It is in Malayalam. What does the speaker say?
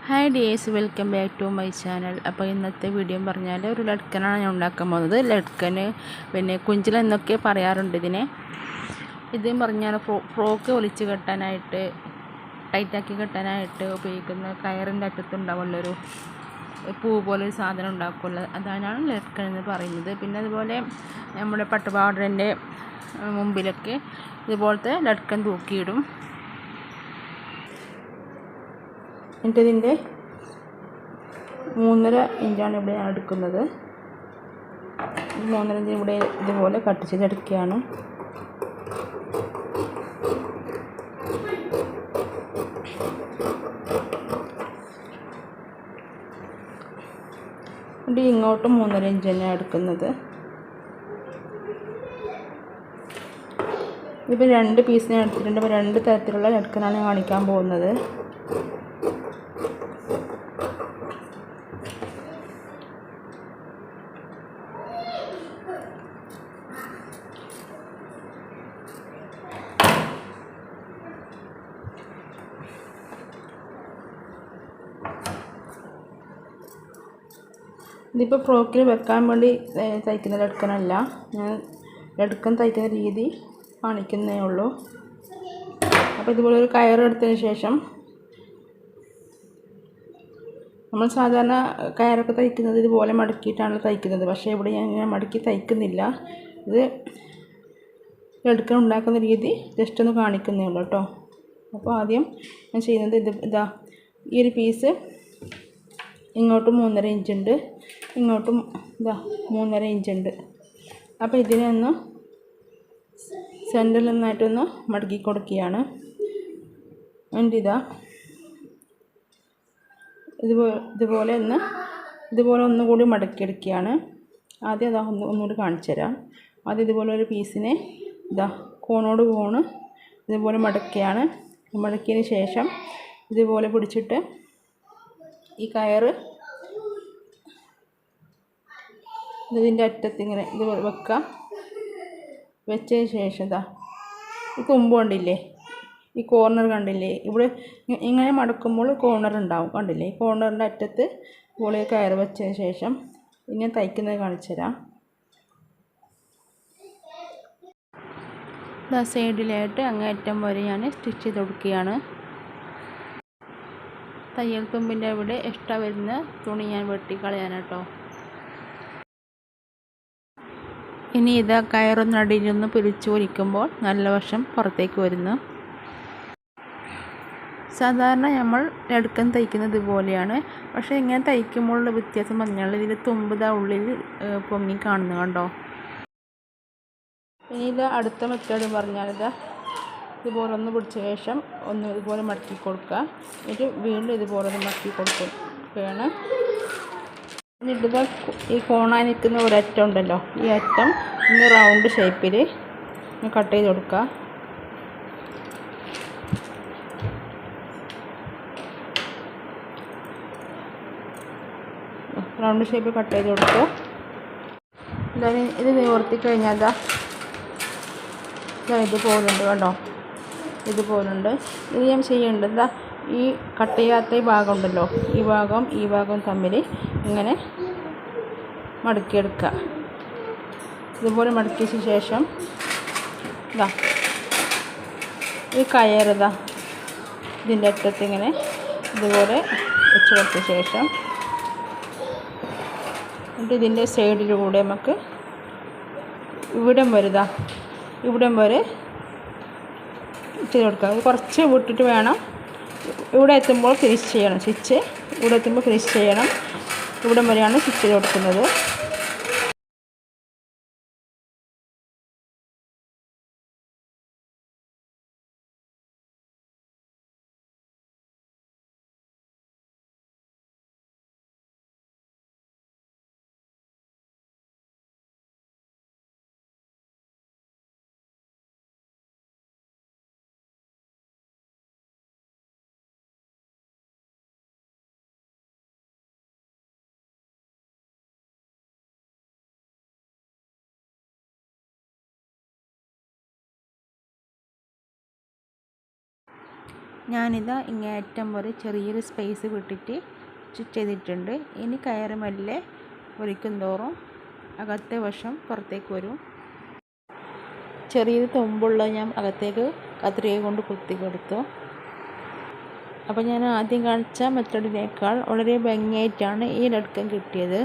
Hi dears, welcome back to my channel. അപ്പോൾ ഇന്നത്തെ വീഡിയോ പറഞ്ഞാൽ ഒരു ലഡ്ക്കനാണ് ഞാൻ ഉണ്ടാക്കാൻ പോകുന്നത്. ലഡ്ക്കന് പിന്നെ കുഞ്ചില എന്നൊക്കെ പറയാറുണ്ട് ഇതിനെ. ഇതും പറഞ്ഞാൽ ഫ്രോക്ക് ഒലിച്ച് കെട്ടാനായിട്ട് ടൈറ്റാക്കി കെട്ടാനായിട്ട് ഉപയോഗിക്കുന്ന കയറിൻ്റെ അറ്റത്തുണ്ടാവുള്ളൊരു പൂ പോലൊരു സാധനം ഉണ്ടാക്കുമല്ലോ, അതാണ് ലഡ്ക്കൻ എന്ന് പറയുന്നത്. പിന്നെ അതുപോലെ നമ്മുടെ പട്ടുപാവാടൻ്റെ മുമ്പിലൊക്കെ ഇതുപോലത്തെ ലഡ്ക്കൻ തൂക്കിയിടും. എന്നിട്ട് ഇതിൻ്റെ 3.5 ഇഞ്ചാണ് ഇവിടെ ഞാൻ എടുക്കുന്നത്. 3.5 ഇഞ്ച് ഇവിടെ ഇതുപോലെ കട്ട് ചെയ്തെടുക്കുകയാണ്. ഇവിടെ ഇങ്ങോട്ടും 3.5 ഇഞ്ച് തന്നെയാണ് എടുക്കുന്നത്. ഇതിപ്പോൾ 2 പീസ് ഞാൻ എടുത്തിട്ടുണ്ട്. ഇപ്പോൾ 2 തരത്തിലുള്ള ലഡ്ക്കനാണ് കാണിക്കാൻ പോകുന്നത്. ഇതിപ്പോൾ ഫ്രോക്കിൽ വെക്കാൻ വേണ്ടി തയ്ക്കുന്ന ലഡ്ക്കനല്ല, ഞാൻ ലഡ്ക്കൻ തയ്ക്കുന്ന രീതി കാണിക്കുന്നേ ഉള്ളൂ. അപ്പോൾ ഇതുപോലെ ഒരു കയറെടുത്തതിന് ശേഷം നമ്മൾ സാധാരണ കയറൊക്കെ തയ്ക്കുന്നത് ഇതുപോലെ മടക്കിയിട്ടാണ് തയ്ക്കുന്നത്. പക്ഷേ ഇവിടെ ഞാൻ മടക്കി തയ്ക്കുന്നില്ല. ഇത് ലഡ്ക്കൻ ഉണ്ടാക്കുന്ന രീതി ജസ്റ്റ് ഒന്ന് കാണിക്കുന്നേ ഉള്ളൂ കേട്ടോ. അപ്പോൾ ആദ്യം ഞാൻ ചെയ്യുന്നത് ഇതാ, ഈ ഒരു പീസ് ഇങ്ങോട്ടും 3.5 ഇഞ്ചുണ്ട്, ഇങ്ങോട്ടും ഇതാ 3.5 ഇഞ്ചുണ്ട്. അപ്പോൾ ഇതിനെ ഒന്ന് സെൻറ്ററിൽ നിന്നായിട്ടൊന്ന് മടക്കി കൊടുക്കുകയാണ്. എന്നിട്ട് ഇതാ ഇതുപോലെ ഒന്നുകൂടി മടക്കിയെടുക്കുകയാണ്. ആദ്യം അതാ ഒന്നുകൂടി കാണിച്ചു തരാം. ആദ്യം ഇതുപോലെ ഒരു പീസിനെ ഇതാ കോണോട് കോണ് ഇതുപോലെ മടക്കിയാണ്. മടക്കിയതിന് ശേഷം ഇതുപോലെ പിടിച്ചിട്ട് ഈ കയറ് ഇതിൻ്റെ അറ്റത്ത് ഇങ്ങനെ ഇതുപോലെ വെക്കുക. വെച്ചതിന് ശേഷം ഇതാ ഈ കൊമ്പ് കണ്ടില്ലേ, ഈ കോർണർ കണ്ടില്ലേ, ഇവിടെ ഇങ്ങനെ മടക്കുമ്പോൾ കോർണർ ഉണ്ടാവും, കണ്ടില്ലേ? ഈ കോർണറിൻ്റെ അറ്റത്ത് ഇതുപോലെ കയറ് വെച്ചതിന് ശേഷം ഇങ്ങനെ തയ്ക്കുന്നത് കാണിച്ചു തരാം. ഇതാ സൈഡിലായിട്ട് അങ്ങേയറ്റം വരെ ഞാൻ സ്റ്റിച്ച് ചെയ്ത് കൊടുക്കുകയാണ്. തയ്യൽ തുമ്പിൻ്റെ അവിടെ എക്സ്ട്രാ വരുന്ന തുണി ഞാൻ വെട്ടിക്കളയാനാട്ടോ. ഇനി ഇതാ കയറൊന്നടിയിലൊന്ന് പിരിച്ചു വലിക്കുമ്പോൾ നല്ല വശം പുറത്തേക്ക് വരുന്നു. സാധാരണ നമ്മൾ ലഡ്ക്കൻ തയ്ക്കുന്നത് ഇതുപോലെയാണ്. പക്ഷേ ഇങ്ങനെ തയ്ക്കുമ്പോഴുള്ള വ്യത്യാസം പറഞ്ഞാൽ ഇതിൽ തുമ്പ് ഉള്ളിൽ പൊങ്ങി കാണുന്നു, കണ്ടോ? ഇനി ഇത് അടുത്ത മെത്തേഡ് പറഞ്ഞാൽ ഇതുപോലെ ഒന്ന് പിടിച്ച ശേഷം ഒന്ന് ഇതുപോലെ മടക്കി കൊടുക്കുക. എന്നിട്ട് വീണ്ടും ഇതുപോലെ ഒന്ന് മടക്കി കൊടുക്കുകയാണ്. എന്നിട്ട് ഈ കോണായി നിൽക്കുന്ന ഒരറ്റം ഉണ്ടല്ലോ, ഈ അറ്റം ഒന്ന് റൗണ്ട് ഷേപ്പിൽ കട്ട് ചെയ്ത് കൊടുക്കുക. റൗണ്ട് ഷേപ്പ് കട്ട് ചെയ്ത് കൊടുക്കുക. ഇത് നിവർത്തി കഴിഞ്ഞാൽ ഇതുപോലുണ്ട്, കണ്ടോ? ഇതുപോലുണ്ട്. ഇത് ഞാൻ ചെയ്യേണ്ടത് ഈ കട്ട് ചെയ്യാത്ത ഈ ഭാഗം ഉണ്ടല്ലോ, ഈ ഭാഗം തമ്മിൽ ഇങ്ങനെ മടക്കിയെടുക്കുക. ഇതുപോലെ മടക്കിയ ശേഷം ഈ കയറ് ഇതിൻ്റെ അറ്റത്ത് ഇങ്ങനെ ഇതുപോലെ വെച്ച് കൊടുത്ത ശേഷം എന്നിട്ട് ഇതിൻ്റെ സൈഡിലൂടെ നമുക്ക് ഇവിടം വരെ ചെയ്ത് കൊടുക്കുക. കുറച്ച് വിട്ടിട്ട് വേണം, ഇവിടെ എത്തുമ്പോൾ ഫിനിഷ് ചെയ്യണം. ഇവിടം വരെയാണ് സ്റ്റിച്ച് ചെയ്ത് കൊടുക്കുന്നത്. ഞാനിതാ ഇങ്ങേയറ്റം വരെ ചെറിയൊരു സ്പേസ് വിട്ടിട്ട് സ്റ്റിച്ച് ചെയ്തിട്ടുണ്ട്. ഇനി കയറ് മെല്ലെ വലിക്കും തോറും അകത്തെ വശം പുറത്തേക്ക് വരും. ചെറിയൊരു തുമ്പുള്ള ഞാൻ അകത്തേക്ക് കത്രിക കൊണ്ട് കുത്തി കൊടുത്തു. അപ്പോൾ ഞാൻ ആദ്യം കാണിച്ച മെത്തേഡിനേക്കാൾ വളരെ ഭംഗിയായിട്ടാണ് ഈ ലഡ്കൻ കിട്ടിയത്.